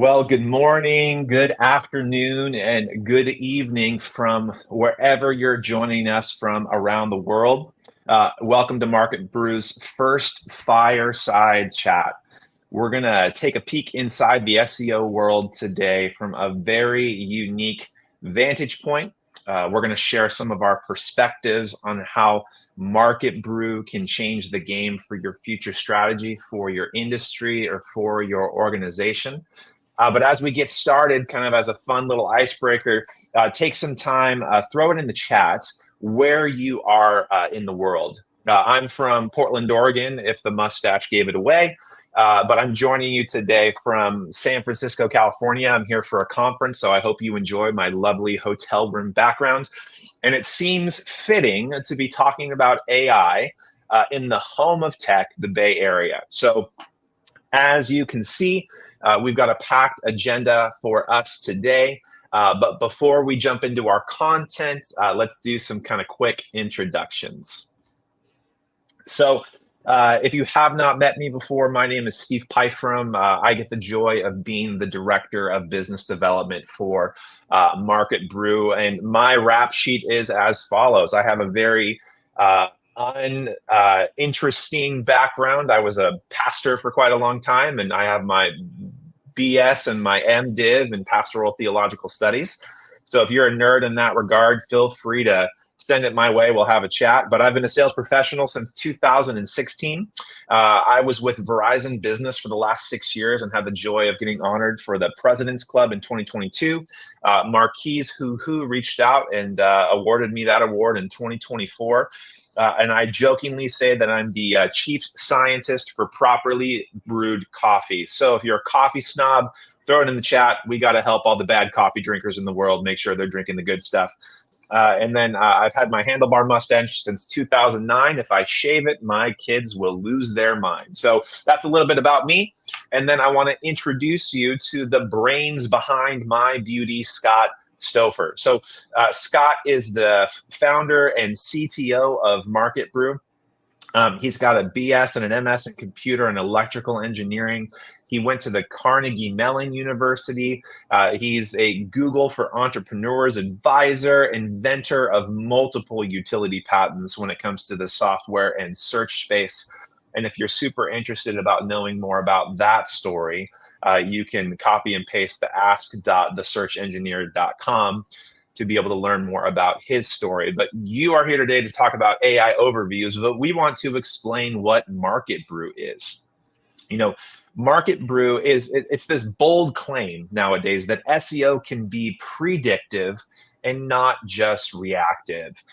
Well, good morning, good afternoon, and good evening from wherever you're joining us from around the world. Welcome to Market Brew's first fireside chat. We're going to take a peek inside the SEO world today from a very unique vantage point. We're going to share some of our perspectives on how Market Brew can change the game for your future strategy, for your industry, or for your organization. But as we get started, kind of as a fun little icebreaker, take some time, throw it in the chat where you are in the world. I'm from Portland, Oregon, if the mustache gave it away. But I'm joining you today from San Francisco, California. I'm here for a conference, so I hope you enjoy my lovely hotel room background. And it seems fitting to be talking about AI in the home of tech, the Bay Area. So as you can see, we've got a packed agenda for us today. But before we jump into our content, let's do some kind of quick introductions. So if you have not met me before, my name is Steve Pyfrom. I get the joy of being the Director of Business Development for Market Brew. And my rap sheet is as follows. I have a very uninteresting background. I was a pastor for quite a long time, and I have my BS and my MDiv in Pastoral Theological Studies. So if you're a nerd in that regard, feel free to send it my way. We'll have a chat. But I've been a sales professional since 2016. I was with Verizon Business for the last 6 years and had the joy of getting honored for the President's Club in 2022. Marquise Who reached out and awarded me that award in 2024. And I jokingly say that I'm the chief scientist for properly brewed coffee. So if you're a coffee snob, throw it in the chat. We got to help all the bad coffee drinkers in the world make sure they're drinking the good stuff. And then I've had my handlebar mustache since 2009. If I shave it, my kids will lose their mind. So that's a little bit about me. And then I want to introduce you to the brains behind my beauty, Scott Stouffer. So Scott is the founder and CTO of Market Brew. He's got a BS and an MS in computer and electrical engineering. He went to the Carnegie Mellon University. He's a Google for Entrepreneurs advisor, inventor of multiple utility patents when it comes to the software and search space. And if you're super interested about knowing more about that story, you can copy and paste the ask.thesearchengineer.com to be able to learn more about his story. But you are here today to talk about AI overviews, but we want to explain what Market Brew is. You know, Market Brew it's this bold claim nowadays that SEO can be predictive and not just reactive.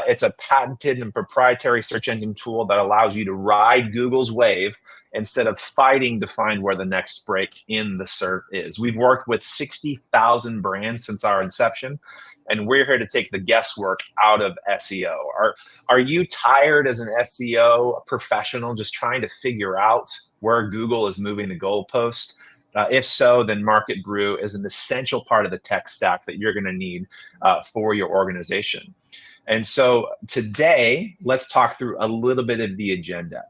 It's a patented and proprietary search engine tool that allows you to ride Google's wave instead of fighting to find where the next break in the SERP is. We've worked with 60,000 brands since our inception, and we're here to take the guesswork out of SEO. Are you tired as an SEO professional just trying to figure out where Google is moving the goalpost? If so, then Market Brew is an essential part of the tech stack that you're going to need for your organization. And so today, let's talk through a little bit of the agenda.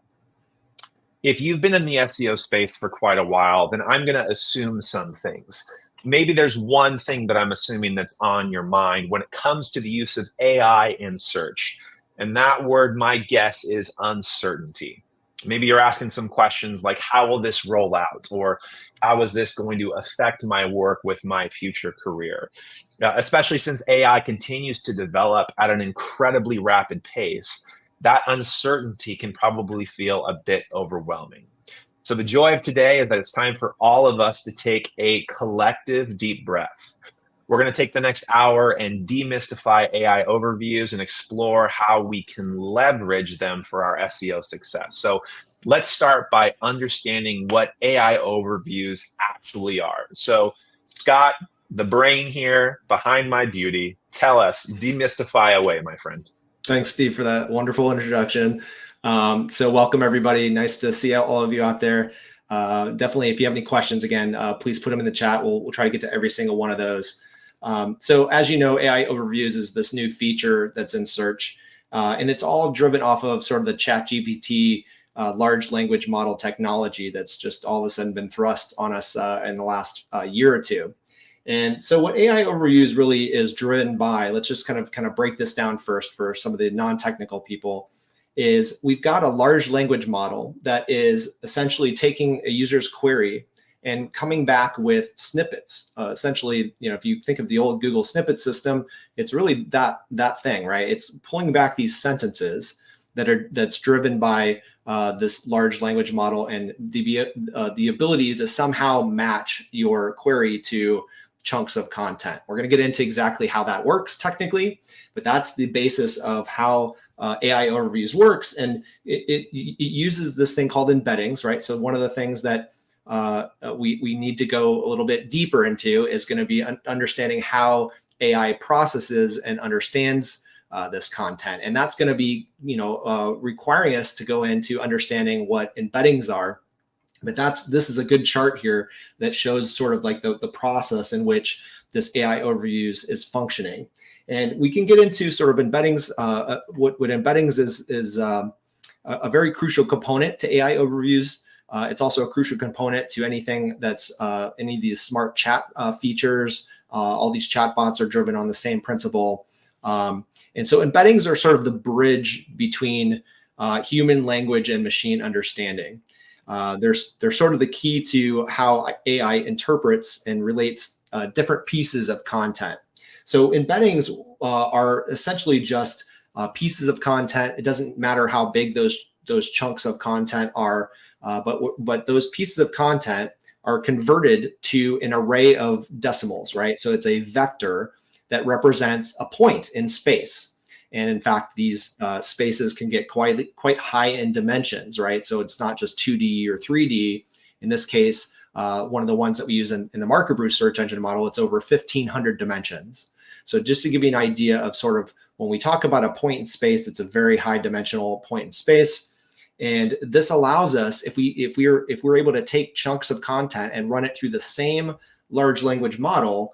If you've been in the SEO space for quite a while, then I'm going to assume some things. Maybe there's one thing that I'm assuming that's on your mind when it comes to the use of AI in search. And that word, my guess, is uncertainty. Maybe you're asking some questions like, how will this roll out? Or how is this going to affect my work with my future career? Especially since AI continues to develop at an incredibly rapid pace, that uncertainty can probably feel a bit overwhelming. So the joy of today is that it's time for all of us to take a collective deep breath. We're going to take the next hour and demystify AI overviews and explore how we can leverage them for our SEO success. So let's start by understanding what AI overviews actually are. So Scott, the brain here behind my beauty, tell us, demystify away, my friend. Thanks, Steve, for that wonderful introduction. So welcome, everybody. Nice to see all of you out there. Definitely, if you have any questions, again, please put them in the chat. We'll try to get to every single one of those. So as you know, AI Overviews is this new feature that's in search, and it's all driven off of sort of the ChatGPT large language model technology that's just all of a sudden been thrust on us in the last year or two. And so what AI overviews really is driven by, let's just kind of break this down first for some of the non-technical people, is we've got a large language model that is essentially taking a user's query and coming back with snippets. Essentially, if you think of the old Google snippet system, it's really that thing, right? It's pulling back these sentences that's driven by this large language model, and the ability to somehow match your query to chunks of content. We're going to get into exactly how that works technically, but that's the basis of how AI overviews works. And it uses this thing called embeddings, right? So one of the things that we need to go a little bit deeper into is going to be understanding how AI processes and understands this content. And that's going to be, requiring us to go into understanding what embeddings are. But this is a good chart here that shows sort of like the process in which this AI overviews is functioning. And we can get into sort of embeddings. What embeddings is a very crucial component to AI overviews. It's also a crucial component to anything that's any of these smart chat features. All these chatbots are driven on the same principle. And so embeddings are sort of the bridge between human language and machine understanding. They're sort of the key to how AI interprets and relates different pieces of content. So embeddings are essentially just pieces of content. It doesn't matter how big those chunks of content are, but those pieces of content are converted to an array of decimals, right? So it's a vector that represents a point in space. And in fact, these spaces can get quite high in dimensions, right? So it's not just 2D or 3D. In this case, one of the ones that we use in the Market Brew search engine model, it's over 1,500 dimensions. So just to give you an idea of sort of when we talk about a point in space, it's a very high dimensional point in space. And this allows us, if we're able to take chunks of content and run it through the same large language model,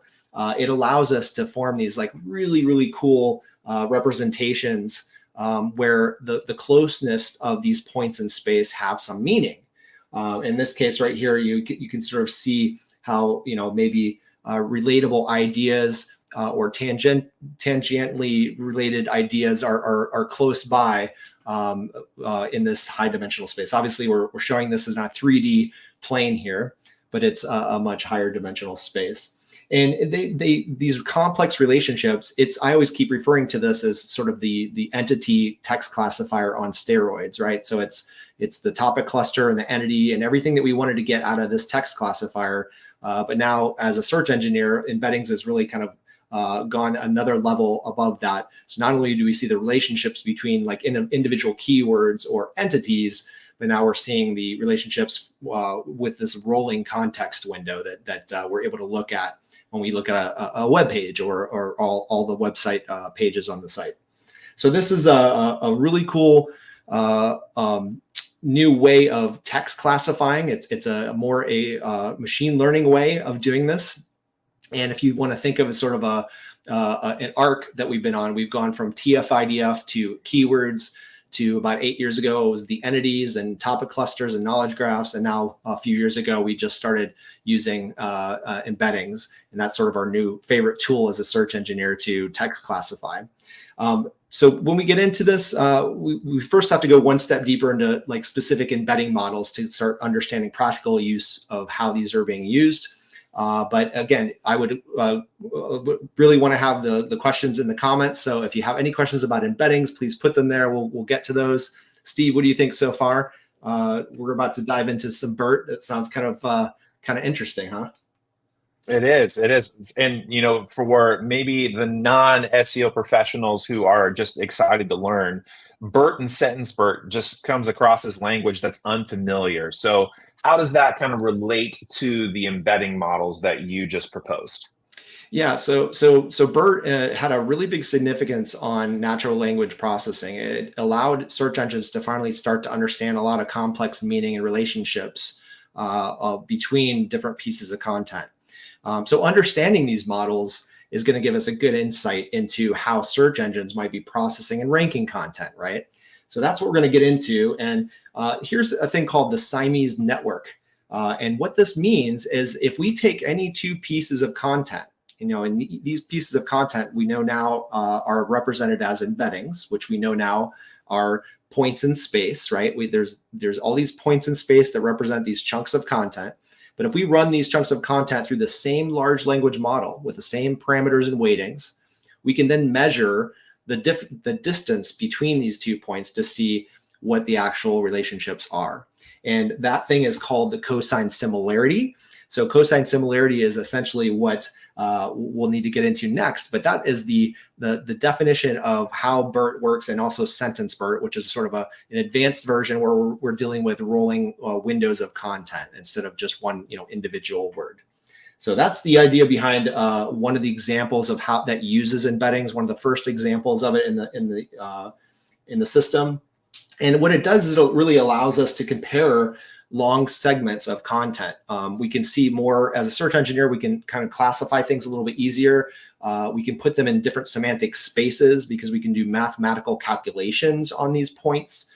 it allows us to form these like really, really cool representations where the closeness of these points in space have some meaning. In this case right here, you can sort of see how, maybe relatable ideas or tangentially related ideas are close by in this high dimensional space. Obviously, we're showing this as not 3D plane here, but it's a much higher dimensional space. And these complex relationships, I always keep referring to this as sort of the entity text classifier on steroids, right? So it's the topic cluster and the entity and everything that we wanted to get out of this text classifier. But now as a search engineer, embeddings has really kind of gone another level above that. So not only do we see the relationships between like individual keywords or entities, but now we're seeing the relationships with this rolling context window that we're able to look at when we look at a web page or all the website pages on the site. So this is a really cool new way of text classifying. It's a more machine learning way of doing this. And if you want to think of it as sort of an arc that we've been on, we've gone from TF-IDF to keywords to about 8 years ago, it was the entities and topic clusters and knowledge graphs. And now a few years ago, we just started using embeddings. And that's sort of our new favorite tool as a search engineer to text classify. So when we get into this, we first have to go one step deeper into like specific embedding models to start understanding practical use of how these are being used. But again, I would really want to have the questions in the comments. So if you have any questions about embeddings, please put them there. We'll get to those. Steve, what do you think so far? We're about to dive into some BERT. That sounds kind of interesting, huh? It is. And, for maybe the non-SEO professionals who are just excited to learn, BERT and sentence BERT just comes across as language that's unfamiliar. So how does that kind of relate to the embedding models that you just proposed? Yeah, so BERT had a really big significance on natural language processing. It allowed search engines to finally start to understand a lot of complex meaning and relationships between different pieces of content. So understanding these models is going to give us a good insight into how search engines might be processing and ranking content, right? So that's what we're going to get into. And here's a thing called the Siamese network. And what this means is if we take any two pieces of content, and these pieces of content we know now are represented as embeddings, which we know now are points in space, right? There's all these points in space that represent these chunks of content. But if we run these chunks of content through the same large language model with the same parameters and weightings, we can then measure the distance between these 2 points to see what the actual relationships are. And that thing is called the cosine similarity. So cosine similarity is essentially what we'll need to get into next, but that is the definition of how BERT works, and also sentence BERT, which is sort of an advanced version where we're dealing with rolling windows of content instead of just one individual word. So that's the idea behind one of the examples of how that uses embeddings. One of the first examples of it in the system. And what it does is it really allows us to compare long segments of content. We can see more as a search engineer. We can kind of classify things a little bit easier. We can put them in different semantic spaces because we can do mathematical calculations on these points.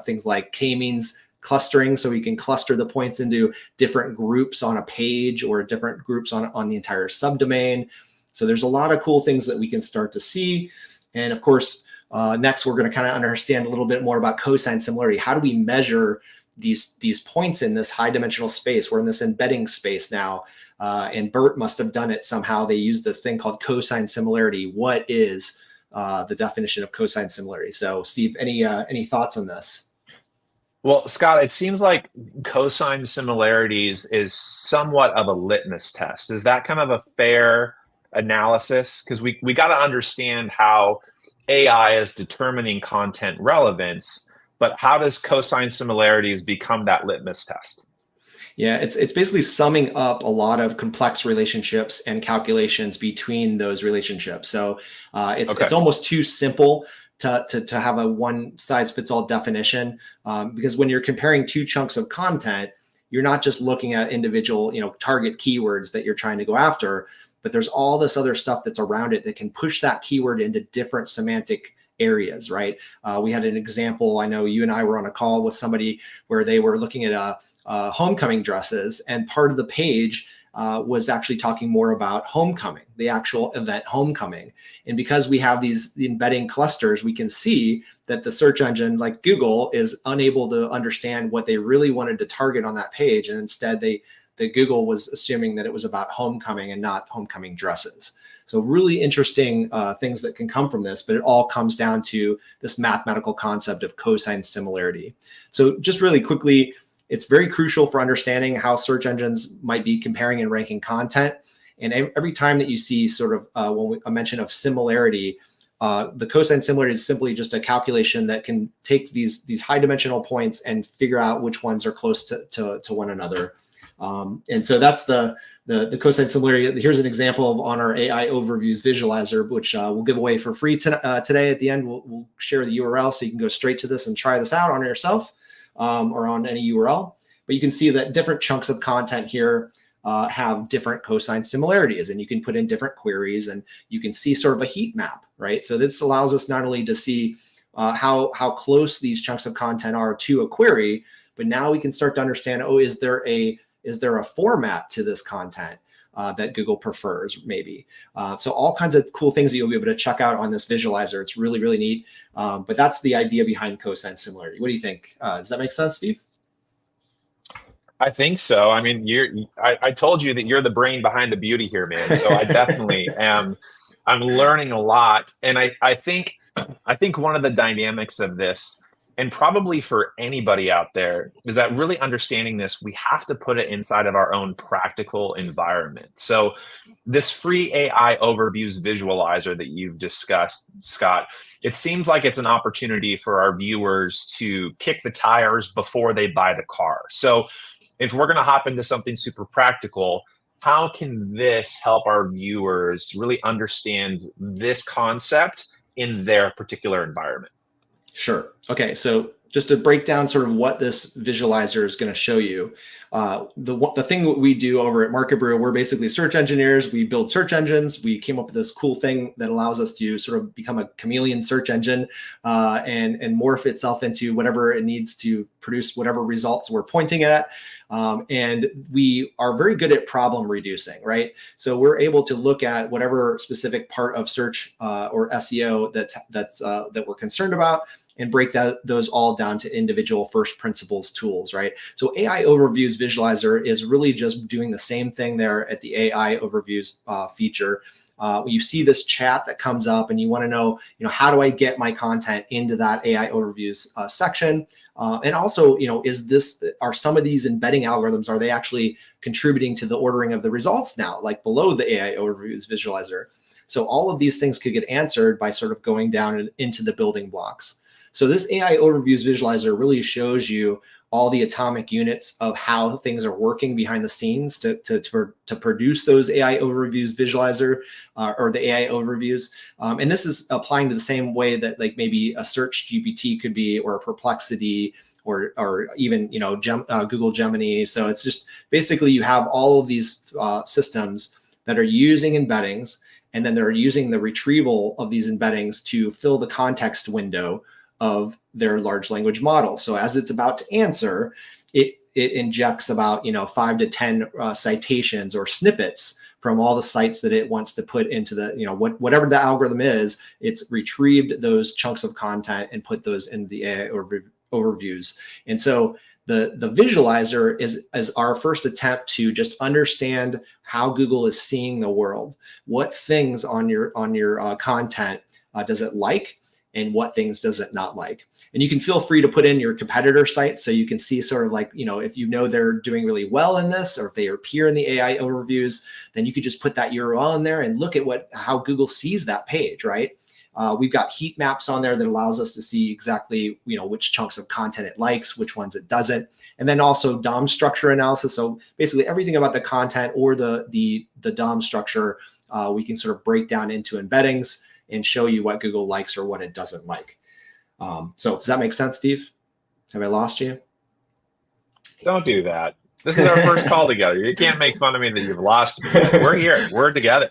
Things like k-means clustering, so we can cluster the points into different groups on a page or different groups on the entire subdomain. So there's a lot of cool things that we can start to see. And of course, next we're going to kind of understand a little bit more about cosine similarity. How do we measure these points in this high dimensional space? We're in this embedding space now, and BERT must have done it somehow. They use this thing called cosine similarity. What is the definition of cosine similarity? So Steve, any thoughts on this? Well, Scott, it seems like cosine similarities is somewhat of a litmus test. Is that kind of a fair analysis? Because we got to understand how AI is determining content relevance, but how does cosine similarities become that litmus test? Yeah, it's basically summing up a lot of complex relationships and calculations between those relationships. So it's almost too simple to have a one-size-fits-all definition, because when you're comparing two chunks of content, you're not just looking at individual target keywords that you're trying to go after, but there's all this other stuff that's around it that can push that keyword into different semantic areas, right? We had an example. I know you and I were on a call with somebody where they were looking at homecoming dresses, and part of the page was actually talking more about homecoming, the actual event homecoming. And because we have the embedding clusters, we can see that the search engine like Google is unable to understand what they really wanted to target on that page. And instead that Google was assuming that it was about homecoming and not homecoming dresses. So really interesting things that can come from this, but it all comes down to this mathematical concept of cosine similarity. So just really quickly, it's very crucial for understanding how search engines might be comparing and ranking content. And every time that you see sort of a mention of similarity, the cosine similarity is simply just a calculation that can take these high dimensional points and figure out which ones are close to one another. And so that's the cosine similarity. Here's an example on our AI overviews visualizer, which we'll give away for free today. At the end, we'll share the URL so you can go straight to this and try this out on yourself. Or on any URL, but you can see that different chunks of content here have different cosine similarities, and you can put in different queries, and you can see sort of a heat map, right? So this allows us not only to see how close these chunks of content are to a query, but now we can start to understand, is there a format to this content that Google prefers, maybe. So all kinds of cool things that you'll be able to check out on this visualizer. It's really, really neat. But that's the idea behind cosine similarity. What do you think? Does that make sense, Steve? I think so. I mean, I told you that you're the brain behind the beauty here, man. So I definitely am. I'm learning a lot. And I think one of the dynamics of this, and probably for anybody out there, is that really understanding this, we have to put it inside of our own practical environment. So this free AI overviews visualizer that you've discussed, Scott, it seems like it's an opportunity for our viewers to kick the tires before they buy the car. So if we're going to hop into something super practical, how can this help our viewers really understand this concept in their particular environment? Sure. Okay. So just to break down sort of what this visualizer is going to show you. The thing that we do over at Market Brew, we're basically search engineers. We build search engines. We came up with this cool thing that allows us to sort of become a chameleon search engine and morph itself into whatever it needs to produce whatever results we're pointing at. And we are very good at problem reducing, right? So we're able to look at whatever specific part of search or SEO that we're concerned about, and break those all down to individual first principles tools, right? So AI Overviews Visualizer is really just doing the same thing there at the AI Overviews feature. You see this chat that comes up, and you want to know, how do I get my content into that AI Overviews section? And also, are some of these embedding algorithms, are they actually contributing to the ordering of the results now, like below the AI Overviews Visualizer? So all of these things could get answered by sort of going down into the building blocks. So this AI Overviews Visualizer really shows you all the atomic units of how things are working behind the scenes to produce those AI Overviews Visualizer or the AI Overviews. And this is applying to the same way that like maybe a Search GPT could be, or a Perplexity, or even Google Gemini. So it's just basically you have all of these systems that are using embeddings, and then they're using the retrieval of these embeddings to fill the context window of their large language model. So as it's about to answer, it injects about 5 to 10 citations or snippets from all the sites that it wants to put into the whatever the algorithm is. It's retrieved those chunks of content and put those in the AI overviews. And so the visualizer is our first attempt to just understand how Google is seeing the world. What things on your content does it like, and what things does it not like? And you can feel free to put in your competitor sites, so you can see sort of like, if they're doing really well in this, or if they appear in the AI overviews, then you could just put that URL in there and look at how Google sees that page, right? We've got heat maps on there that allows us to see exactly, which chunks of content it likes, which ones it doesn't. And then also DOM structure analysis. So basically everything about the content or the DOM structure, we can sort of break down into embeddings and show you what Google likes or what it doesn't like. So does that make sense, Steve? Have I lost you? Don't do that. This is our first call together. You can't make fun of me that you've lost me. We're here. We're together.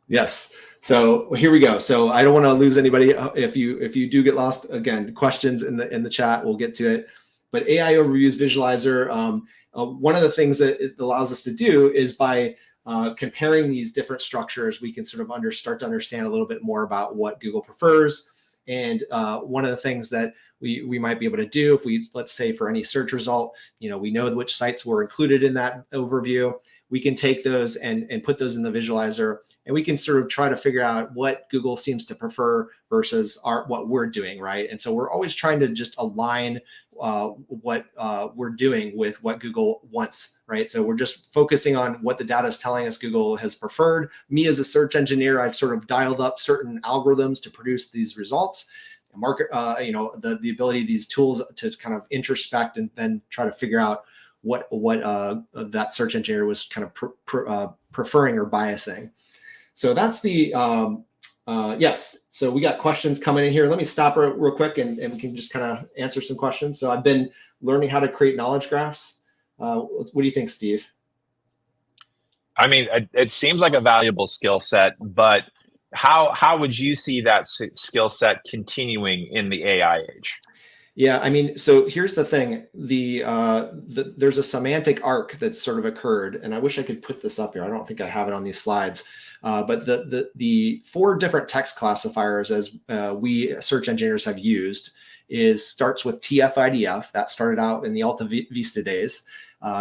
Yes. So here we go. So I don't want to lose anybody. If you do get lost, again, questions in the chat, we'll get to it. But AI Overviews Visualizer, one of the things that it allows us to do is by comparing these different structures, we can sort of start to understand a little bit more about what Google prefers. And one of the things that we might be able to do, if let's say for any search result, we know which sites were included in that overview, we can take those and put those in the visualizer, and we can sort of try to figure out what Google seems to prefer versus what we're doing, right? And so we're always trying to just align what we're doing with what Google wants, right? So we're just focusing on what the data is telling us Google has preferred. Me as a search engineer, I've sort of dialed up certain algorithms to produce these results. Market, the ability of these tools to kind of introspect and then try to figure out what that search engineer was kind of preferring or biasing. So that's the yes. So we got questions coming in here. Let me stop real quick and we can just kind of answer some questions. So I've been learning how to create knowledge graphs. What do you think, Steve? I mean, it seems like a valuable skill set, but how would you see that skill set continuing in the AI age? Yeah, I mean, so here's the thing. There's a semantic arc that's sort of occurred, and I wish I could put this up here. I don't think I have it on these slides. But the 4 different text classifiers, as we search engineers have used, starts with TF-IDF. That started out in the Alta Vista days.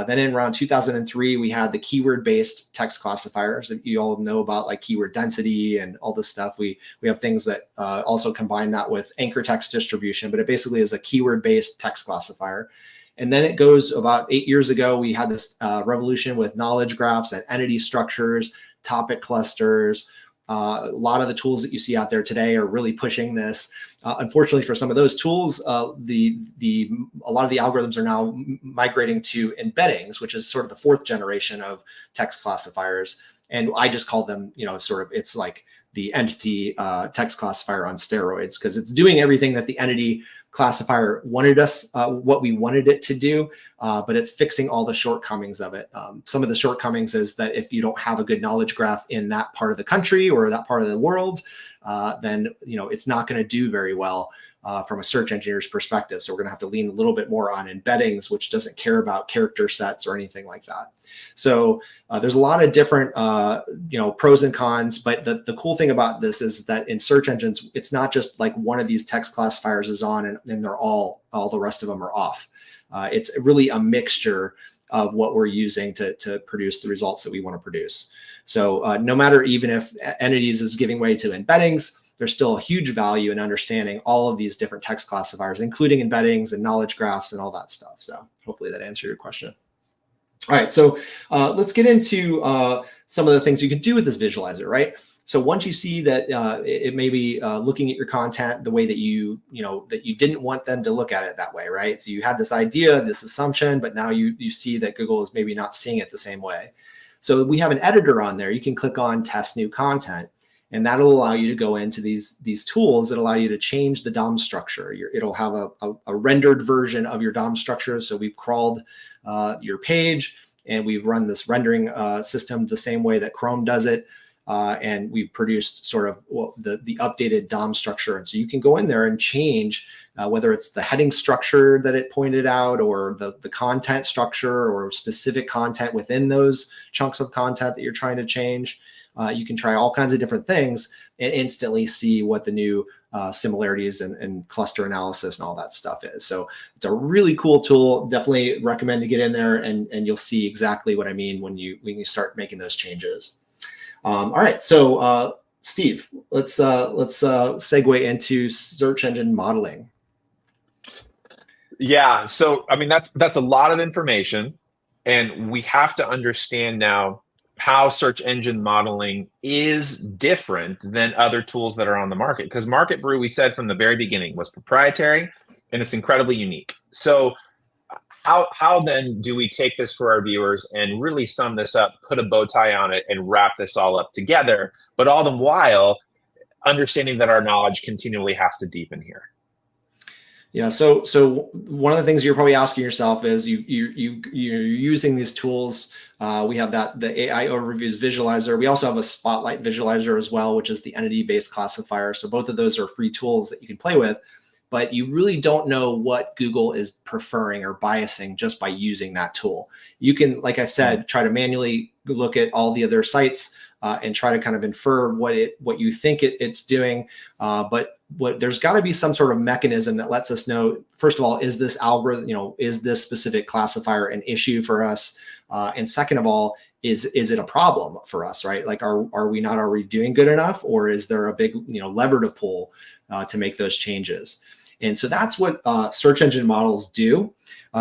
Then in around 2003, we had the keyword-based text classifiers that you all know about, like keyword density and all this stuff. We have things that also combine that with anchor text distribution, but it basically is a keyword-based text classifier. And then it goes about 8 years ago, we had this revolution with knowledge graphs and entity structures, topic clusters. A lot of the tools that you see out there today are really pushing this. Unfortunately, for some of those tools, a lot of the algorithms are now migrating to embeddings, which is sort of the 4th generation of text classifiers. And I just call them, it's like the entity text classifier on steroids, because it's doing everything that the entity classifier wanted us, what we wanted it to do, but it's fixing all the shortcomings of it. Some of the shortcomings is that if you don't have a good knowledge graph in that part of the country or that part of the world, then it's not going to do very well from a search engineer's perspective. So we're going to have to lean a little bit more on embeddings, which doesn't care about character sets or anything like that. So there's a lot of different pros and cons, but the cool thing about this is that in search engines, it's not just like one of these text classifiers is on and they're all the rest of them are off. It's really a mixture of what we're using to produce the results that we want to produce. So no matter even if entities is giving way to embeddings, there's still a huge value in understanding all of these different text classifiers, including embeddings and knowledge graphs and all that stuff. So hopefully that answered your question. All right, so let's get into some of the things you can do with this visualizer, right? So once you see that it may be looking at your content the way that you didn't want them to look at it that way, right? So you had this idea, this assumption, but now you see that Google is maybe not seeing it the same way. So we have an editor on there. You can click on Test New Content, and that'll allow you to go into these tools that allow you to change the DOM structure. It'll have a rendered version of your DOM structure. So we've crawled your page, and we've run this rendering system the same way that Chrome does it. And we've produced sort of the updated DOM structure. And so you can go in there and change whether it's the heading structure that it pointed out, or the content structure, or specific content within those chunks of content that you're trying to change. You can try all kinds of different things and instantly see what the new similarities and cluster analysis and all that stuff is. So it's a really cool tool. Definitely recommend to get in there, and you'll see exactly what I mean when you start making those changes. All right, so Steve, let's segue into search engine modeling. Yeah, so I mean that's a lot of information, and we have to understand now how search engine modeling is different than other tools that are on the market. Because Market Brew, we said from the very beginning, was proprietary and it's incredibly unique. So how then do we take this for our viewers and really sum this up, put a bow tie on it, and wrap this all up together, but all the while understanding that our knowledge continually has to deepen here? Yeah, so one of the things you're probably asking yourself is you're using these tools. We have the AI Overviews visualizer. We also have a Spotlight visualizer as well, which is the entity-based classifier. So both of those are free tools that you can play with, but you really don't know what Google is preferring or biasing just by using that tool. You can, like I said, try to manually look at all the other sites and try to kind of infer what you think it's doing, but there's got to be some sort of mechanism that lets us know, first of all, is this algorithm, is this specific classifier an issue for us? And second of all, is it a problem for us, right? Like, are we not already doing good enough, or is there a big, lever to pull to make those changes? And so that's what search engine models do.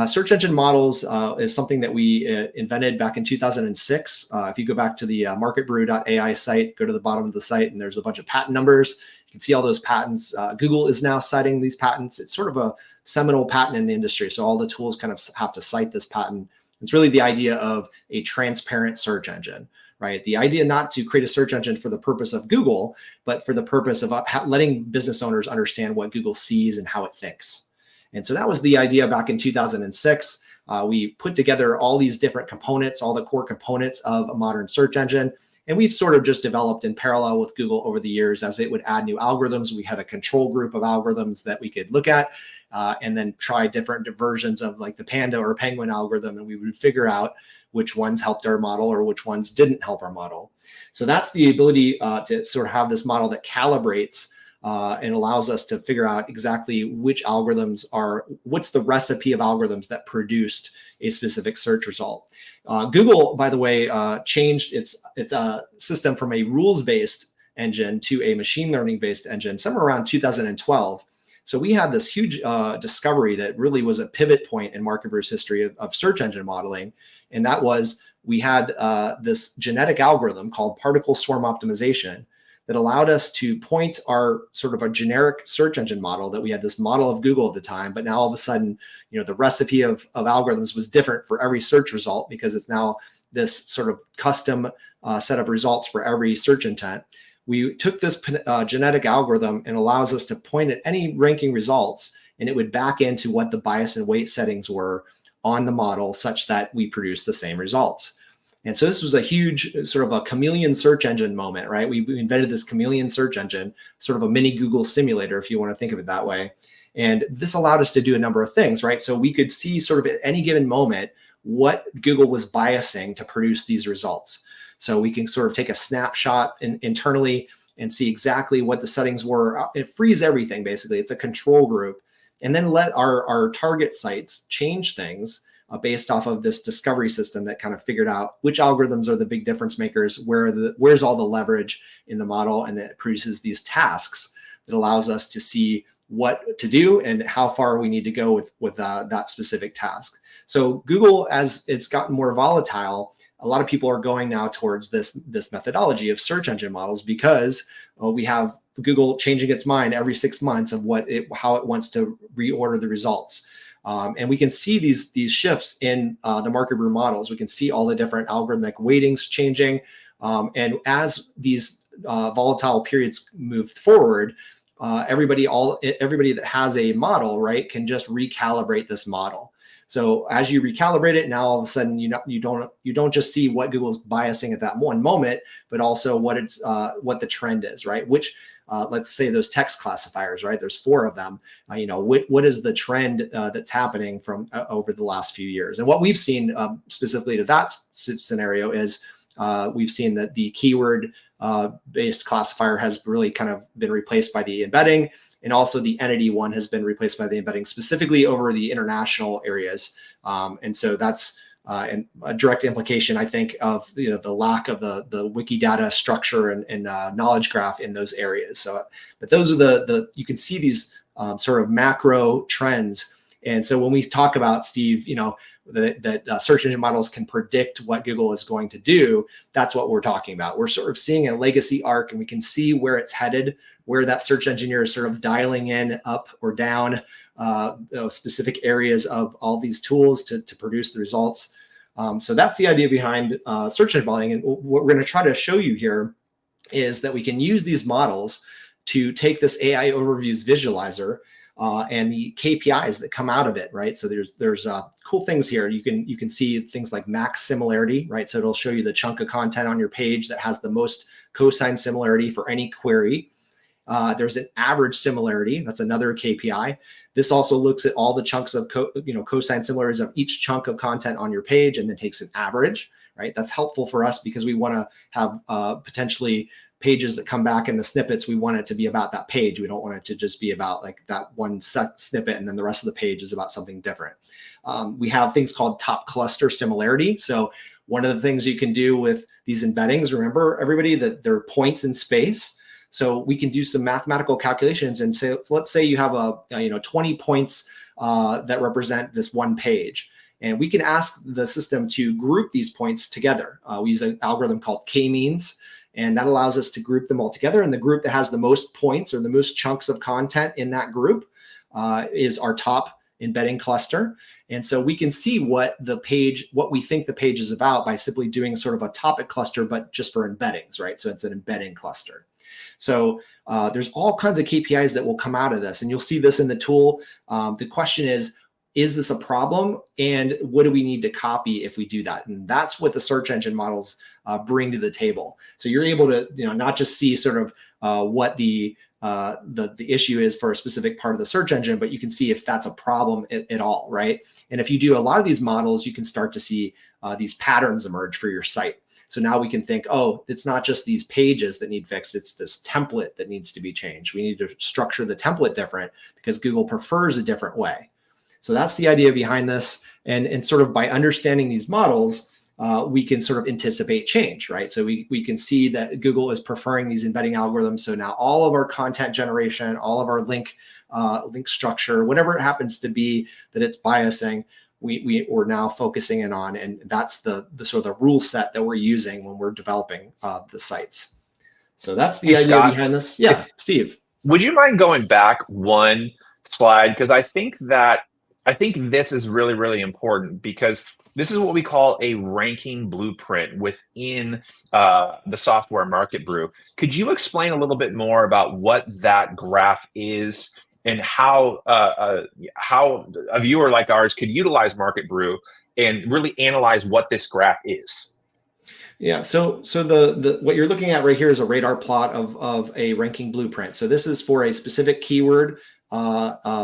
Search engine models is something that we invented back in 2006. If you go back to the marketbrew.ai site, go to the bottom of the site, and there's a bunch of patent numbers. You can see all those patents. Google is now citing these patents. It's sort of a seminal patent in the industry. So all the tools kind of have to cite this patent. It's really the idea of a transparent search engine, right? The idea not to create a search engine for the purpose of Google, but for the purpose of letting business owners understand what Google sees and how it thinks. And so that was the idea back in 2006. We put together all these different components, all the core components of a modern search engine. And we've sort of just developed in parallel with Google over the years. As it would add new algorithms, we had a control group of algorithms that we could look at and then try different versions of like the Panda or Penguin algorithm. And we would figure out which ones helped our model or which ones didn't help our model. So that's the ability to sort of have this model that calibrates and allows us to figure out exactly which algorithms what's the recipe of algorithms that produced a specific search result. Google, by the way, changed its system from a rules-based engine to a machine learning-based engine somewhere around 2012. So we had this huge discovery that really was a pivot point in Market Brew's history of search engine modeling. And that was, we had this genetic algorithm called particle swarm optimization that allowed us to point our sort of a generic search engine model that we had this model of Google at the time, but now all of a sudden, the recipe of algorithms was different for every search result because it's now this sort of custom set of results for every search intent. We took this genetic algorithm and allows us to point at any ranking results and it would back into what the bias and weight settings were on the model such that we produce the same results. And so this was a huge sort of a chameleon search engine moment, right? We invented this chameleon search engine, sort of a mini Google simulator, if you want to think of it that way. And this allowed us to do a number of things, right? So we could see sort of at any given moment what Google was biasing to produce these results. So we can sort of take a snapshot internally and see exactly what the settings were. It frees everything, basically. It's a control group. And then let our target sites change things based off of this discovery system that kind of figured out which algorithms are the big difference makers, where's all the leverage in the model, and then it produces these tasks that allows us to see what to do and how far we need to go with that specific task. So Google, as it's gotten more volatile, a lot of people are going now towards this methodology of search engine models because we have Google changing its mind every 6 months of how it wants to reorder the results. And we can see these shifts in the market brew models. We can see all the different algorithmic weightings changing. And as these volatile periods move forward, everybody that has a model, right, can just recalibrate this model. So as you recalibrate it, now all of a sudden you don't just see what Google's biasing at that one moment, but also what the trend is, right? Which let's say those text classifiers, right? There's 4 of them. What is the trend that's happening from over the last few years? And what we've seen specifically to that scenario is we've seen that the keyword based classifier has really kind of been replaced by the embedding, and also the entity one has been replaced by the embedding, specifically over the international areas. And so that's and a direct implication, I think, of the lack of the Wikidata structure and knowledge graph in those areas. So, but those are you can see these sort of macro trends. And so when we talk about, Steve, that search engine models can predict what Google is going to do, that's what we're talking about. We're sort of seeing a legacy arc, and we can see where it's headed, where that search engineer is sort of dialing in up or down specific areas of all these tools to produce the results. So that's the idea behind search engine modeling. And what we're going to try to show you here is that we can use these models to take this AI overviews visualizer and the KPIs that come out of it, right? So there's cool things here. You can see things like max similarity, right? So it'll show you the chunk of content on your page that has the most cosine similarity for any query. There's an average similarity. That's another KPI. This also looks at all the chunks of cosine similarities of each chunk of content on your page, and then takes an average, right? That's helpful for us because we want to have potentially pages that come back in the snippets. We want it to be about that page. We don't want it to just be about like that one snippet and then the rest of the page is about something different. We have things called top cluster similarity. So one of the things you can do with these embeddings, remember everybody, that they're points in space. So we can do some mathematical calculations and say, let's say you have 20 points that represent this one page. And we can ask the system to group these points together. We use an algorithm called k-means, and that allows us to group them all together. And the group that has the most points or the most chunks of content in that group is our top embedding cluster. And so we can see what we think the page is about by simply doing sort of a topic cluster, but just for embeddings, right? So it's an embedding cluster. So there's all kinds of KPIs that will come out of this, and you'll see this in the tool. The question is this a problem? And what do we need to copy if we do that? And that's what the search engine models bring to the table. So you're able to, not just see sort of what the issue is for a specific part of the search engine, but you can see if that's a problem at all, right? And if you do a lot of these models, you can start to see these patterns emerge for your site. So now we can think, oh, it's not just these pages that need fixed, it's this template that needs to be changed. We need to structure the template different because Google prefers a different way. So that's the idea behind this. And sort of by understanding these models, we can sort of anticipate change, right? So we can see that Google is preferring these embedding algorithms. So now all of our content generation, all of our link structure, whatever it happens to be that it's biasing, we're now focusing in on, and that's the sort of the rule set that we're using when we're developing the sites. So that's the idea Scott, behind this. Yeah, Steve. Would you mind going back one slide? Because I think this is really, really important, because this is what we call a ranking blueprint within the software market brew. Could you explain a little bit more about what that graph is and how a viewer like ours could utilize Market Brew and really analyze what this graph is. Yeah, so the what you're looking at right here is a radar plot of a ranking blueprint. So this is for a specific keyword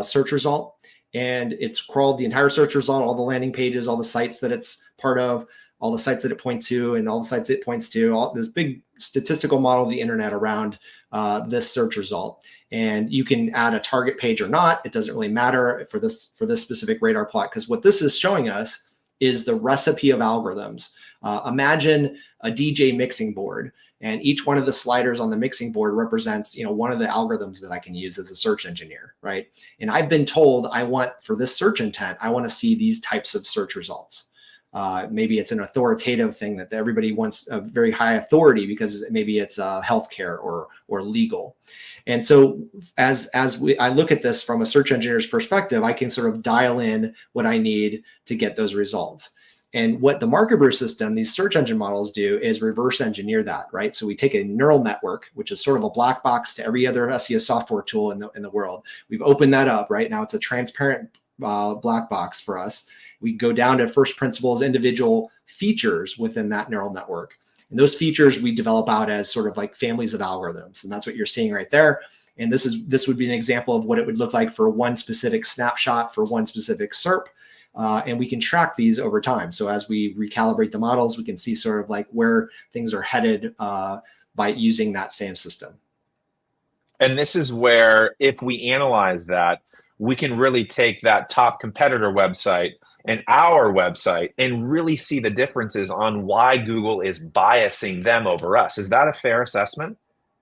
search result, and it's crawled the entire search result, all the landing pages, all the sites that it's part of, all the sites that it points to, and all the sites it points to, all this big statistical model of the internet around this search result. And you can add a target page or not. It doesn't really matter for this specific radar plot, because what this is showing us is the recipe of algorithms. Imagine a DJ mixing board, and each one of the sliders on the mixing board represents, one of the algorithms that I can use as a search engineer, right? And I've been told for this search intent, I want to see these types of search results. Maybe it's an authoritative thing that everybody wants a very high authority because maybe it's healthcare or legal. And so I look at this from a search engineer's perspective, I can sort of dial in what I need to get those results. And what the Market Brew system, these search engine models do is reverse engineer that, right? So we take a neural network, which is sort of a black box to every other SEO software tool in the world. We've opened that up, right? Now it's a transparent black box for us. We go down to first principles, individual features within that neural network. And those features we develop out as sort of like families of algorithms. And that's what you're seeing right there. And this would be an example of what it would look like for one specific snapshot for one specific SERP. And we can track these over time. So as we recalibrate the models, we can see sort of like where things are headed by using that same system. And this is where, if we analyze that, we can really take that top competitor website and our website and really see the differences on why Google is biasing them over us. Is that a fair assessment?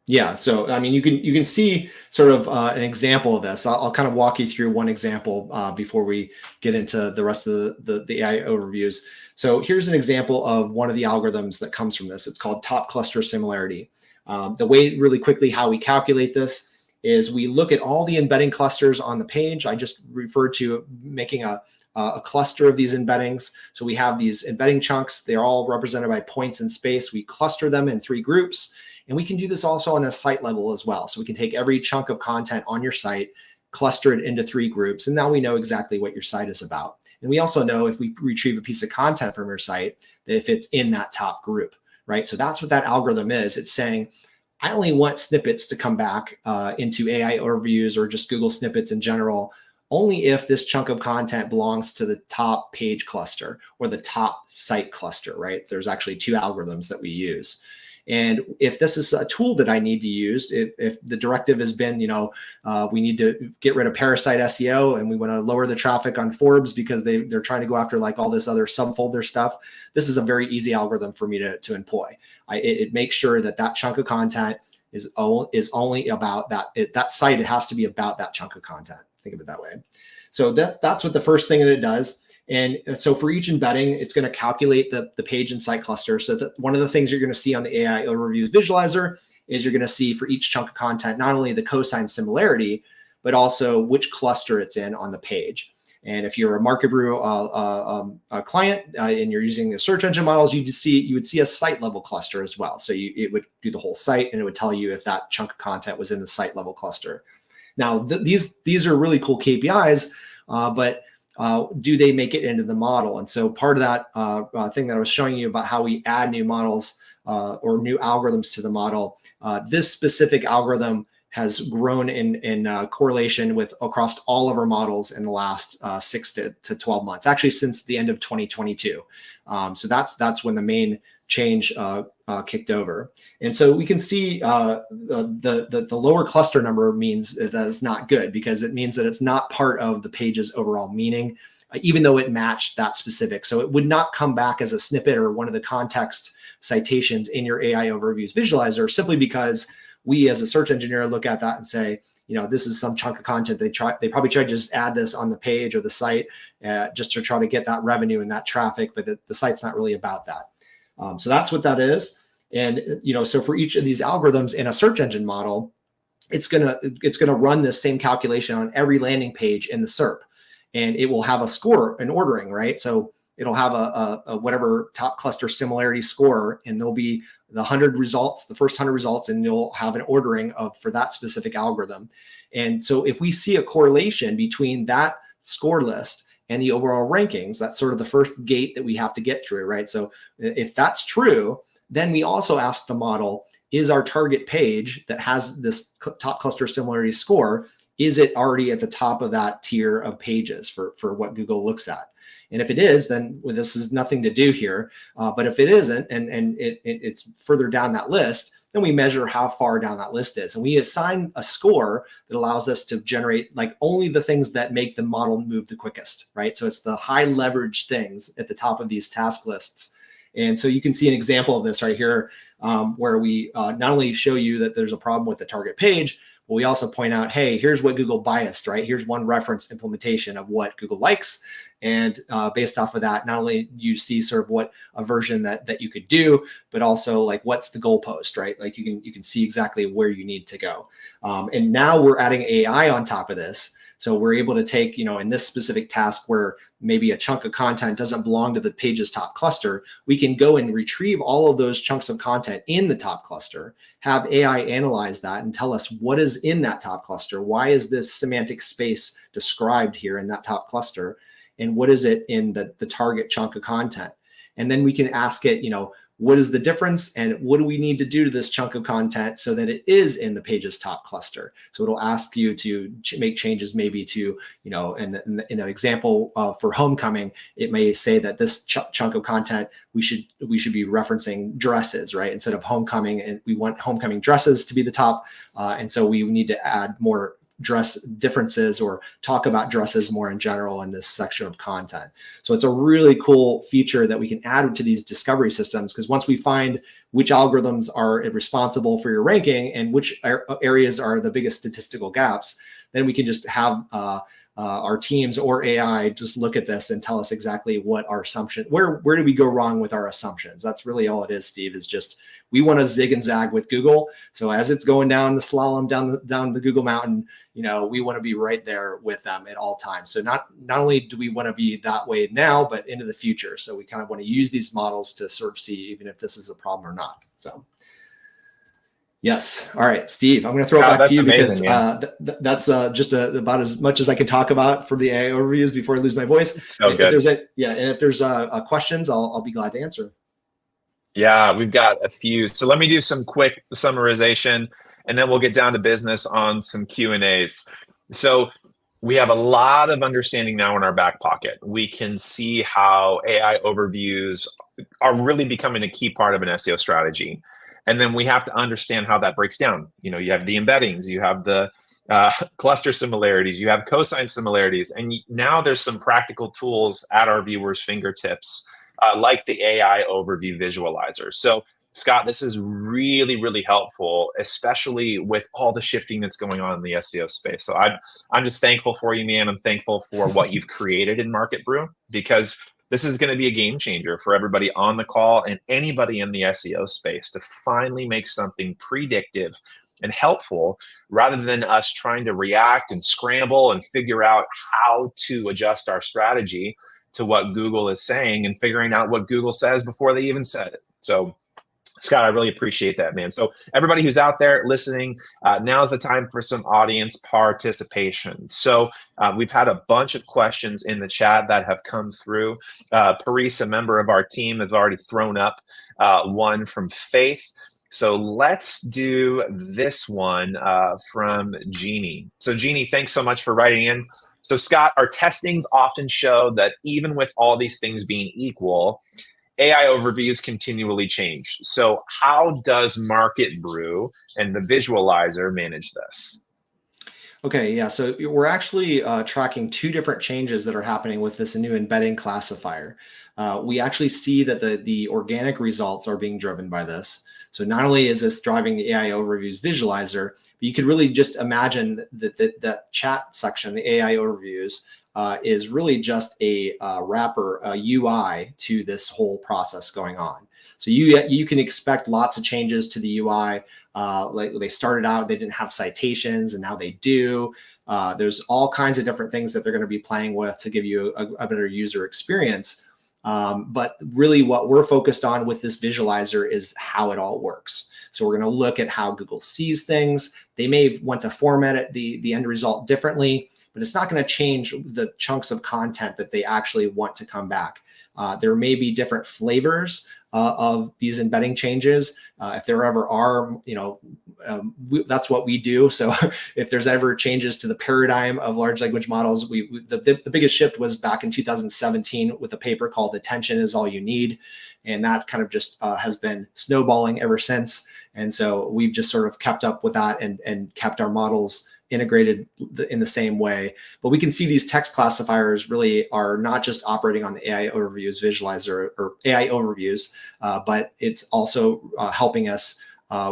Yeah. So, I mean, you can see sort of an example of this. I'll kind of walk you through one example before we get into the rest of the AI overviews. So here's an example of one of the algorithms that comes from this. It's called top cluster similarity. The way really quickly how we calculate this is we look at all the embedding clusters on the page. I just referred to making a cluster of these embeddings. So we have these embedding chunks. They're all represented by points in space. We cluster them in 3 groups. And we can do this also on a site level as well. So we can take every chunk of content on your site, cluster it into 3 groups. And now we know exactly what your site is about. And we also know if we retrieve a piece of content from your site, that if it's in that top group, right? So that's what that algorithm is. It's saying, I only want snippets to come back into AI overviews or just Google snippets in general, only if this chunk of content belongs to the top page cluster or the top site cluster, right? There's actually 2 algorithms that we use. And if this is a tool that I need to use, if the directive has been, we need to get rid of parasite SEO and we want to lower the traffic on Forbes because they're trying to go after like all this other subfolder stuff, this is a very easy algorithm for me to employ. It makes sure that chunk of content is only about that. That site, it has to be about that chunk of content. Think of it that way. So that's what the first thing that it does. And so for each embedding, it's going to calculate the page and site cluster. So that one of the things you're going to see on the AI overviews visualizer is you're going to see for each chunk of content, not only the cosine similarity, but also which cluster it's in on the page. And if you're a Market Brew client and you're using the search engine models, you would see a site level cluster as well. So it would do the whole site and it would tell you if that chunk of content was in the site level cluster. Now, these are really cool KPIs, but do they make it into the model? And so part of that thing that I was showing you about how we add new models or new algorithms to the model, this specific algorithm has grown in correlation with across all of our models in the last 6 to 12 months, actually since the end of 2022. So that's when the main change kicked over. And so we can see the lower cluster number means that is not good because it means that it's not part of the page's overall meaning, even though it matched that specific. So it would not come back as a snippet or one of the context citations in your AI overviews visualizer simply because we as a search engineer look at that and say, this is some chunk of content. They probably try to just add this on the page or the site just to try to get that revenue and that traffic, but the site's not really about that. So that's what that is. And, so for each of these algorithms in a search engine model, it's gonna run this same calculation on every landing page in the SERP, and it will have a score, an ordering, right? So it'll have a whatever top cluster similarity score, and there'll be the 100 results, the first 100 results, and you'll have an ordering for that specific algorithm. And so if we see a correlation between that score list and the overall rankings, that's sort of the first gate that we have to get through, right? So if that's true, then we also ask the model, is our target page that has this top cluster similarity score, is it already at the top of that tier of pages for what Google looks at? And if it is, then this is nothing to do here. But if it isn't, and it's further down that list, then we measure how far down that list is. And we assign a score that allows us to generate like only the things that make the model move the quickest, right? So it's the high leverage things at the top of these task lists. And so you can see an example of this right here, where we not only show you that there's a problem with the target page, but we also point out, hey, here's what Google biased, right? Here's one reference implementation of what Google likes. And based off of that, not only you see sort of what a version that you could do, but also like what's the goalpost, right? Like you can see exactly where you need to go. And now we're adding AI on top of this. So we're able to take, in this specific task where maybe a chunk of content doesn't belong to the page's top cluster, we can go and retrieve all of those chunks of content in the top cluster, have AI analyze that and tell us what is in that top cluster. Why is this semantic space described here in that top cluster? And what is it in the target chunk of content? And then we can ask it, what is the difference and what do we need to do to this chunk of content so that it is in the page's top cluster? So it'll ask you to make changes maybe to, in an example for homecoming, it may say that this chunk of content, we should be referencing dresses, right? Instead of homecoming, and we want homecoming dresses to be the top. And so we need to add more dress differences or talk about dresses more in general in this section of content. So it's a really cool feature that we can add to these discovery systems, because once we find which algorithms are responsible for your ranking and which areas are the biggest statistical gaps, then we can just have our teams or AI just look at this and tell us exactly what our assumption, where do we go wrong with our assumptions? That's really all it is, Steve, is just we want to zig and zag with Google. So as it's going down the slalom down the Google mountain, we want to be right there with them at all times. So not only do we want to be that way now, but into the future. So we kind of want to use these models to sort of see even if this is a problem or not. So yes. All right, Steve, I'm going to throw it back to you amazing, because that's just about as much as I can talk about for the AI overviews before I lose my voice. It's so good. If there's questions, I'll be glad to answer. Yeah, we've got a few. So let me do some quick summarization, and then we'll get down to business on some Q&As. So we have a lot of understanding now in our back pocket. We can see how AI overviews are really becoming a key part of an SEO strategy. And then we have to understand how that breaks down. You have the embeddings, you have the cluster similarities, you have cosine similarities, and now there's some practical tools at our viewers' fingertips, like the AI overview visualizer. So Scott, this is really, really helpful, especially with all the shifting that's going on in the SEO space. So I'm just thankful for you, man. I'm thankful for what you've created in Market Brew, because this is going to be a game changer for everybody on the call and anybody in the SEO space to finally make something predictive and helpful, rather than us trying to react and scramble and figure out how to adjust our strategy to what Google is saying and figuring out what Google says before they even said it. So Scott, I really appreciate that, man. So everybody who's out there listening, now's the time for some audience participation. So we've had a bunch of questions in the chat that have come through. Paris, a member of our team, has already thrown up one from Faith. So let's do this one from Jeannie. So Jeannie, thanks so much for writing in. So Scott, our testings often show that even with all these things being equal, AI overviews continually change. So how does Market Brew and the visualizer manage this? Okay, yeah, so we're actually tracking two different changes that are happening with this new embedding classifier. We actually see that the organic results are being driven by this. So not only is this driving the AI overviews visualizer, but you could really just imagine that chat section, the AI overviews, is really just a wrapper, a UI to this whole process going on. So you can expect lots of changes to the UI. Like they started out, they didn't have citations, and now they do. There's all kinds of different things that they're going to be playing with to give you a better user experience. But really what we're focused on with this visualizer is how it all works. So we're going to look at how Google sees things. They may want to format it, the end result differently, but it's not going to change the chunks of content that they actually want to come back. There may be different flavors of these embedding changes. If there ever are, that's what we do. So if there's ever changes to the paradigm of large language models, the biggest shift was back in 2017 with a paper called "Attention is All You Need." And that kind of just has been snowballing ever since. And so we've just sort of kept up with that and kept our models integrated in the same way. But we can see these text classifiers really are not just operating on the AI overviews visualizer or AI overviews, but it's also helping us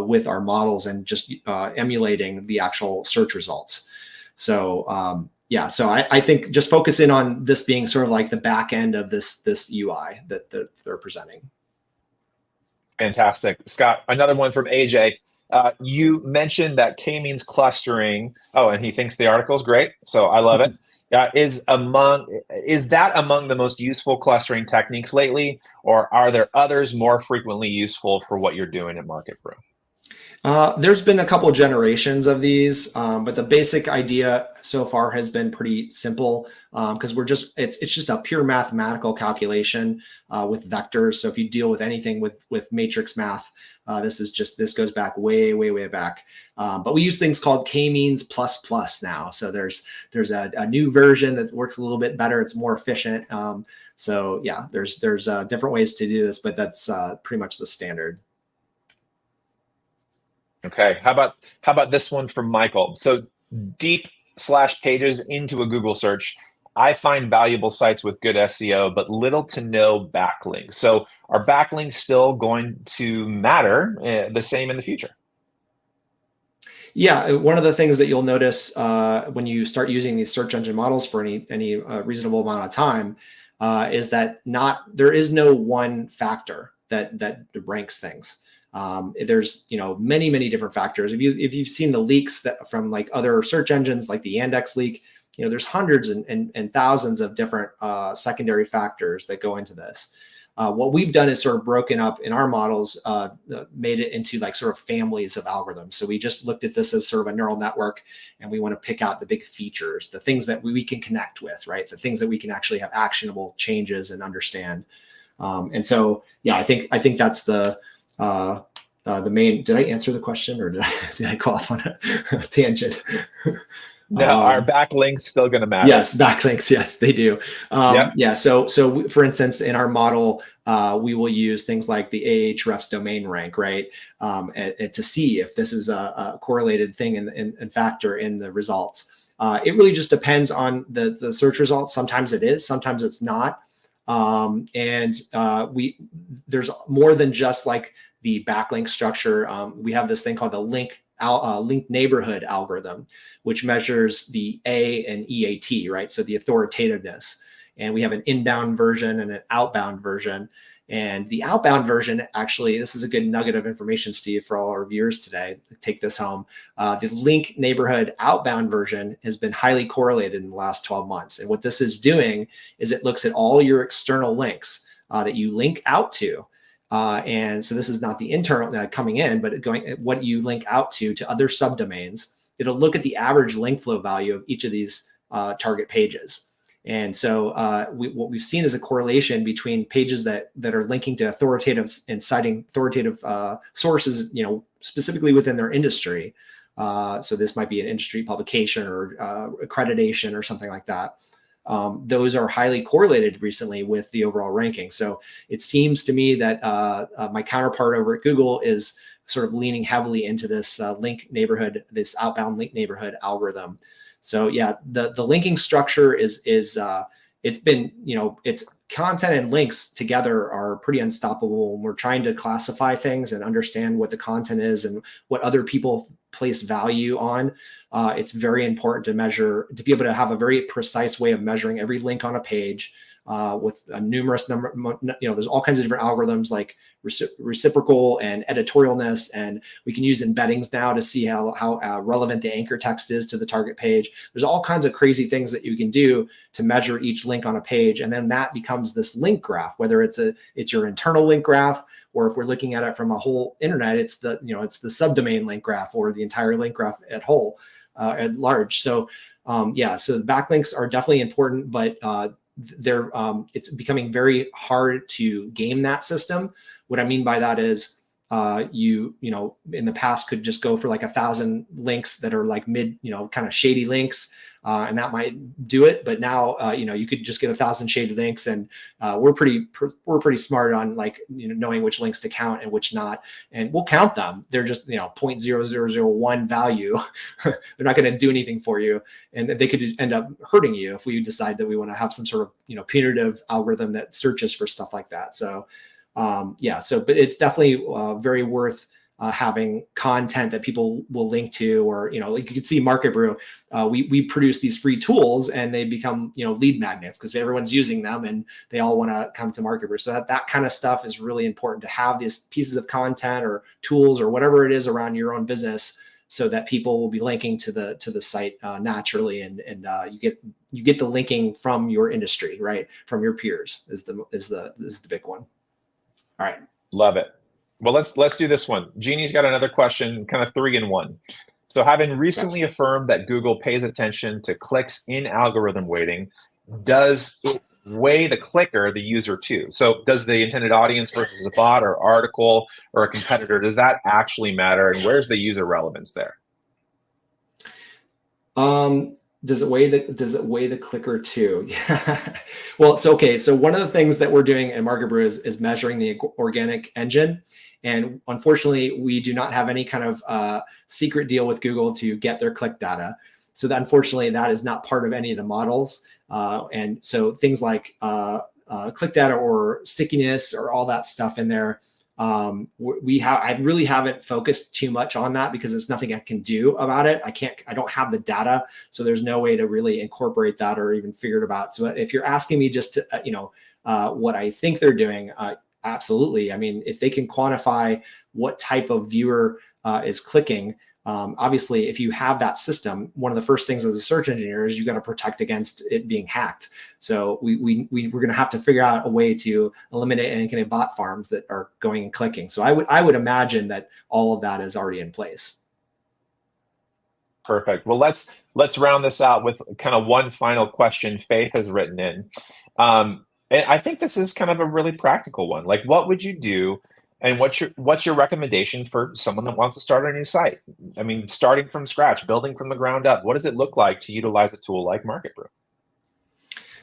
with our models and just emulating the actual search results. So yeah, so I think just focus in on this being sort of like the back end of this UI that they're presenting. Fantastic. Scott, another one from AJ. You mentioned that k-means clustering. Oh, and he thinks the article is great. So I love it. Is that among the most useful clustering techniques lately, or are there others more frequently useful for what you're doing at Market Brew? There's been a couple of generations of these, but the basic idea so far has been pretty simple because it's just a pure mathematical calculation with vectors. So if you deal with anything with matrix math, this goes back way back. But we use things called k-means plus now. So there's a new version that works a little bit better. It's more efficient. So yeah, there's different ways to do this, but that's pretty much the standard. Okay, how about this one from Michael? So deep/pages into a Google search, I find valuable sites with good SEO, but little to no backlinks. So are backlinks still going to matter the same in the future? Yeah, one of the things that you'll notice when you start using these search engine models for any reasonable amount of time is that there is no one factor that ranks things. There's many different factors. If you've seen the leaks from like other search engines, like the Yandex leak, there's hundreds and thousands of different secondary factors that go into this. What we've done is sort of broken up in our models, made it into like sort of families of algorithms. So we just looked at this as sort of a neural network, and we want to pick out the big features, the things that we can connect with, right? The things that we can actually have actionable changes and understand. And so, yeah, I think that's the main. Did I answer the question, or did I go off on a tangent? No, are backlinks still going to matter? Yes, backlinks. Yes, they do. Yep. Yeah. So for instance, in our model, we will use things like the Ahrefs domain rank, right, to see if this is a correlated thing and factor in the results. It really just depends on the search results. Sometimes it is, sometimes it's not. There's more than just like the backlink structure. We have this thing called the link neighborhood algorithm, which measures the A and EAT, right? So the authoritativeness. And we have an inbound version and an outbound version. And the outbound version, actually, this is a good nugget of information, Steve, for all our viewers today. Take this home. The link neighborhood outbound version has been highly correlated in the last 12 months. And what this is doing is it looks at all your external links that you link out to. And so this is not the internal coming in, but what you link out to other subdomains. It'll look at the average link flow value of each of these target pages. And so what we've seen is a correlation between pages that are linking to authoritative and citing authoritative sources, specifically within their industry. So this might be an industry publication or accreditation or something like that. Those are highly correlated recently with the overall ranking. So it seems to me that my counterpart over at Google is sort of leaning heavily into this link neighborhood, this outbound link neighborhood algorithm. So yeah, the linking structure is it's been, it's content and links together are pretty unstoppable when we're trying to classify things and understand what the content is and what other people place value on. It's very important to be able to have a very precise way of measuring every link on a page, with a numerous number, there's all kinds of different algorithms like reciprocal and editorialness, and we can use embeddings now to see how relevant the anchor text is to the target page. There's all kinds of crazy things that you can do to measure each link on a page, and then that becomes this link graph, whether it's your internal link graph, or if we're looking at it from a whole internet, it's the subdomain link graph or the entire link graph at large. So so the backlinks are definitely important, but it's becoming very hard to game that system. What I mean by that is you in the past could just go for like 1,000 links that are like mid, kind of shady links, and that might do it. But now, you could just get 1,000 shady links, and we're pretty smart on like, knowing which links to count and which not, and we'll count them. They're just, 0.0001 value. They're not going to do anything for you, and they could end up hurting you if we decide that we want to have some sort of, punitive algorithm that searches for stuff like that. So, but it's definitely very worth having content that people will link to, or, like you can see Market Brew, we produce these free tools and they become, lead magnets because everyone's using them and they all want to come to Market Brew. So that kind of stuff is really important to have these pieces of content or tools or whatever it is around your own business, so that people will be linking to the site naturally, and you get the linking from your industry, right? From your peers is the big one. All right. Love it. Well, let's do this one. Jeannie's got another question, kind of 3 in 1. So having recently affirmed that Google pays attention to clicks in algorithm weighting, does it weigh the clicker, the user too? So does the intended audience versus a bot or article or a competitor, does that actually matter? And where's the user relevance there? Does it weigh the clicker too? Yeah. Well, so one of the things that we're doing in Market Brew is measuring the organic engine. And unfortunately, we do not have any kind of secret deal with Google to get their click data. So that, unfortunately, that is not part of any of the models. And so things like click data or stickiness or all that stuff in there, I really haven't focused too much on that because there's nothing I can do about it. I don't have the data, so there's no way to really incorporate that or even figure it about. So if you're asking me just to, what I think they're doing, absolutely. I mean, if they can quantify what type of viewer is clicking, obviously, if you have that system, one of the first things as a search engineer is you got to protect against it being hacked. So we're going to have to figure out a way to eliminate any kind of bot farms that are going and clicking. So I would imagine that all of that is already in place. Perfect. Well, let's round this out with kind of one final question Faith has written in. And I think this is kind of a really practical one. Like, what would you do? And what's your recommendation for someone that wants to start a new site? I mean, starting from scratch, building from the ground up, what does it look like to utilize a tool like Market Brew?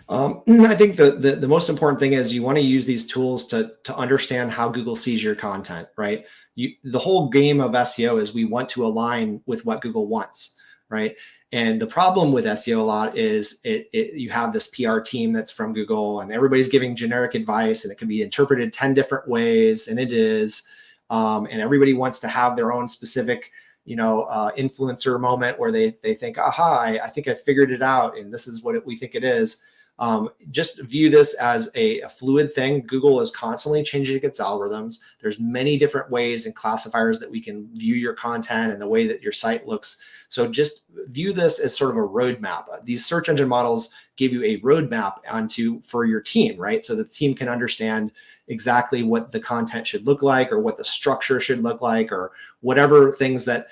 I think the most important thing is you want to use these tools to understand how Google sees your content, right? The whole game of SEO is we want to align with what Google wants, right? And the problem with SEO a lot is you have this PR team that's from Google and everybody's giving generic advice and it can be interpreted 10 different ways, and it is. And everybody wants to have their own specific, influencer moment where they think, aha, I think I figured it out and this is what we think it is. Just view this as a fluid thing. Google is constantly changing its algorithms. There's many different ways and classifiers that we can view your content and the way that your site looks. So just view this as sort of a roadmap. These search engine models give you a roadmap for your team, right? So the team can understand exactly what the content should look like or what the structure should look like or whatever things that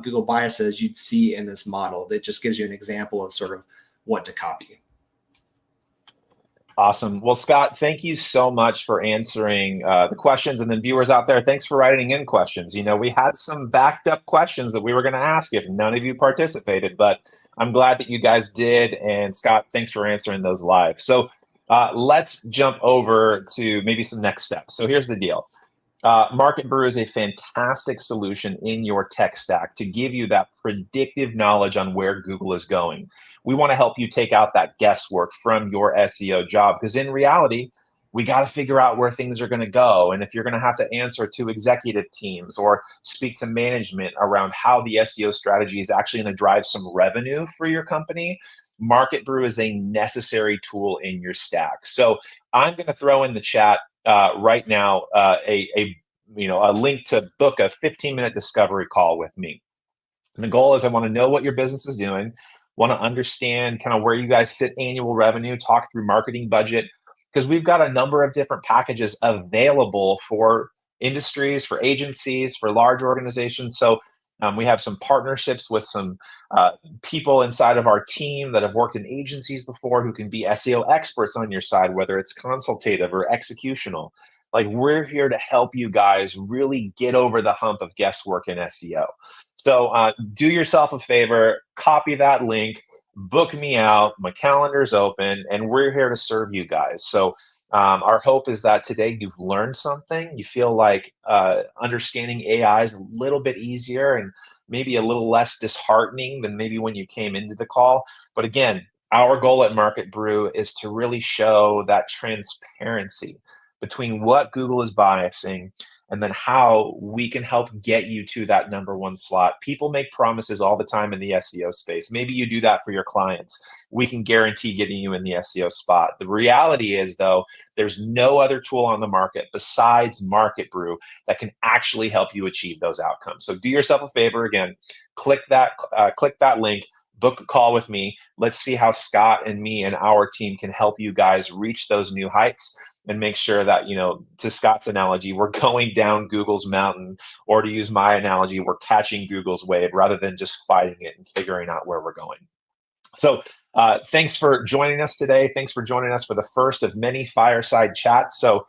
Google biases you'd see in this model. That just gives you an example of sort of what to copy. Awesome. Well, Scott, thank you so much for answering the questions. And then viewers out there, thanks for writing in questions. We had some backed up questions that we were going to ask if none of you participated, but I'm glad that you guys did. And Scott, thanks for answering those live. So let's jump over to maybe some next steps. So here's the deal. Market Brew is a fantastic solution in your tech stack to give you that predictive knowledge on where Google is going. We want to help you take out that guesswork from your SEO job, because in reality, we got to figure out where things are going to go. And if you're going to have to answer to executive teams or speak to management around how the SEO strategy is actually going to drive some revenue for your company, Market Brew is a necessary tool in your stack. So I'm going to throw in the chat right now a link to book a 15-minute discovery call with me. And the goal is I want to know what your business is doing, want to understand kind of where you guys sit annual revenue, talk through marketing budget, because we've got a number of different packages available for industries, for agencies, for large organizations. So we have some partnerships with some people inside of our team that have worked in agencies before who can be SEO experts on your side, whether it's consultative or executional. Like, we're here to help you guys really get over the hump of guesswork in SEO. So do yourself a favor, copy that link, book me out. My calendar's open, and we're here to serve you guys. So our hope is that today you've learned something. You feel like understanding AI is a little bit easier and maybe a little less disheartening than maybe when you came into the call. But again, our goal at Market Brew is to really show that transparency between what Google is biasing and then how we can help get you to that #1 slot. People make promises all the time in the SEO space. Maybe you do that for your clients. We can guarantee getting you in the SEO spot. The reality is, though, there's no other tool on the market besides Market Brew that can actually help you achieve those outcomes. So do yourself a favor. Again, click that link, book a call with me. Let's see how Scott and me and our team can help you guys reach those new heights and make sure that, to Scott's analogy, we're going down Google's mountain, or to use my analogy, we're catching Google's wave rather than just fighting it and figuring out where we're going. So thanks for joining us today. Thanks for joining us for the first of many fireside chats. So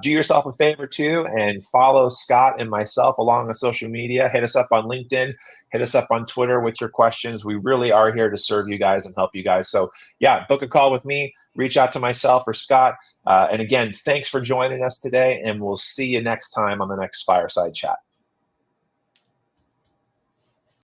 do yourself a favor too and follow Scott and myself along on social media. Hit us up on LinkedIn. Hit us up on Twitter with your questions. We really are here to serve you guys and help you guys. So yeah, book a call with me. Reach out to myself or Scott. And again, thanks for joining us today, and we'll see you next time on the next fireside chat.